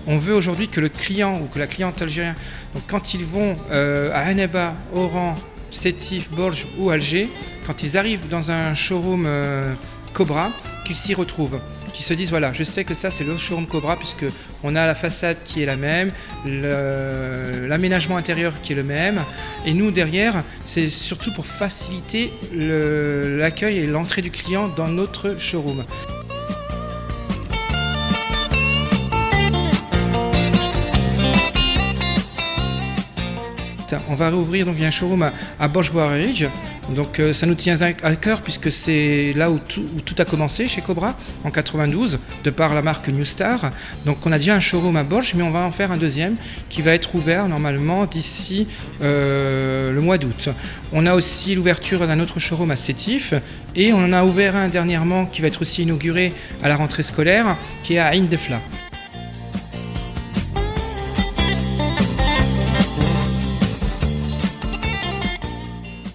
On veut aujourd'hui que le client ou que la cliente algérienne, donc quand ils vont à Annaba, Oran, Sétif, Borj ou Alger, quand ils arrivent dans un showroom Cobra, qu'ils s'y retrouvent, qu'ils se disent voilà, je sais que ça c'est le showroom Cobra puisque on a la façade qui est la même, l'aménagement intérieur qui est le même, et nous derrière c'est surtout pour faciliter l'accueil et l'entrée du client dans notre showroom. On va réouvrir donc un showroom à Borj Bouarerij. Donc ça nous tient à cœur puisque c'est là où tout a commencé chez Cobra en 92 de par la marque New Star. Donc on a déjà un showroom à Borj, mais on va en faire un deuxième qui va être ouvert normalement d'ici le mois d'août. On a aussi l'ouverture d'un autre showroom à Sétif et on en a ouvert un dernièrement qui va être aussi inauguré à la rentrée scolaire qui est à Ain Defla.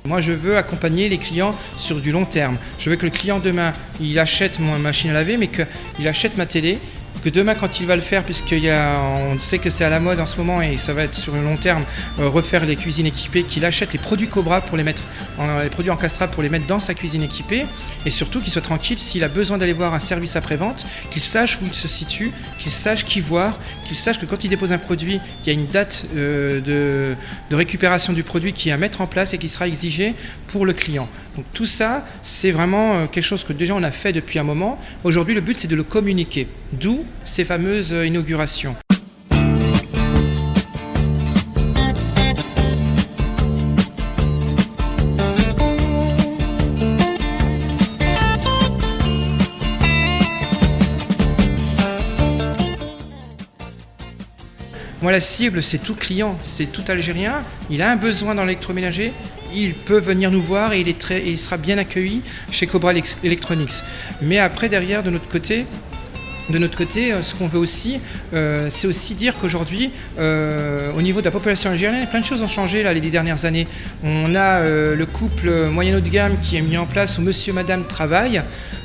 Moi, je veux accompagner les clients sur du long terme. Je veux que le client demain, il achète ma machine à laver, mais qu'il achète ma télé. Que demain, quand il va le faire, on sait que c'est à la mode en ce moment et ça va être sur le long terme, refaire les cuisines équipées, qu'il achète les produits Cobra pour les mettre, les produits encastrables pour les mettre dans sa cuisine équipée, et surtout qu'il soit tranquille s'il a besoin d'aller voir un service après-vente, qu'il sache où il se situe, qu'il sache qui voir, qu'il sache que quand il dépose un produit, il y a une date de récupération du produit qui est à mettre en place et qui sera exigée pour le client. Donc tout ça, c'est vraiment quelque chose que déjà on a fait depuis un moment. Aujourd'hui, le but, c'est de le communiquer. D'où ces fameuses inaugurations. Moi, la cible, c'est tout client, c'est tout Algérien. Il a un besoin dans l'électroménager, il peut venir nous voir et il sera bien accueilli chez Cobra Electronics. Mais après, derrière, de notre côté, ce qu'on veut aussi, c'est aussi dire qu'aujourd'hui, au niveau de la population algérienne, plein de choses ont changé là, les 10 dernières années. On a le couple moyen haut de gamme qui est mis en place où monsieur, madame travaillent.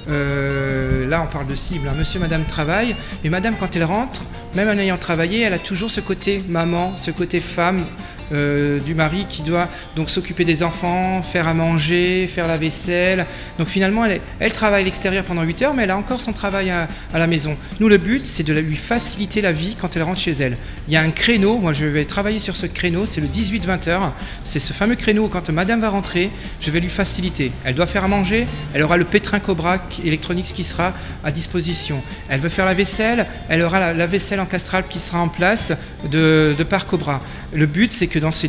Là, on parle de cible, hein, monsieur, madame travaillent. Mais madame, quand elle rentre, même en ayant travaillé, elle a toujours ce côté maman, ce côté femme du mari qui doit donc s'occuper des enfants, faire à manger, faire la vaisselle. Donc finalement, elle travaille à l'extérieur pendant 8 heures, mais elle a encore son travail à la maison. Nous, le but, c'est de lui faciliter la vie quand elle rentre chez elle. Il y a un créneau, moi je vais travailler sur ce créneau, c'est le 18-20 heures. C'est ce fameux créneau où quand madame va rentrer, je vais lui faciliter. Elle doit faire à manger, elle aura le pétrin Cobra Electronics qui sera à disposition. Elle veut faire la vaisselle, elle aura la vaisselle encastrable qui sera en place de par Cobra. Le but, c'est que dans ce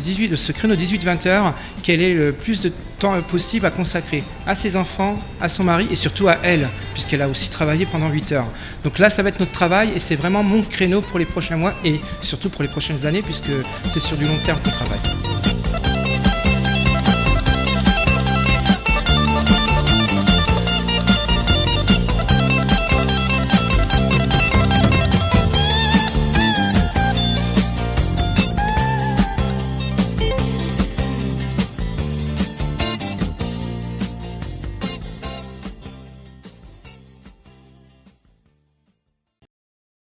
créneau 18-20 heures, qu'elle ait le plus de temps possible à consacrer à ses enfants, à son mari et surtout à elle, puisqu'elle a aussi travaillé pendant 8 heures. Donc là, ça va être notre travail et c'est vraiment mon créneau pour les prochains mois et surtout pour les prochaines années, puisque c'est sur du long terme qu'on travaille.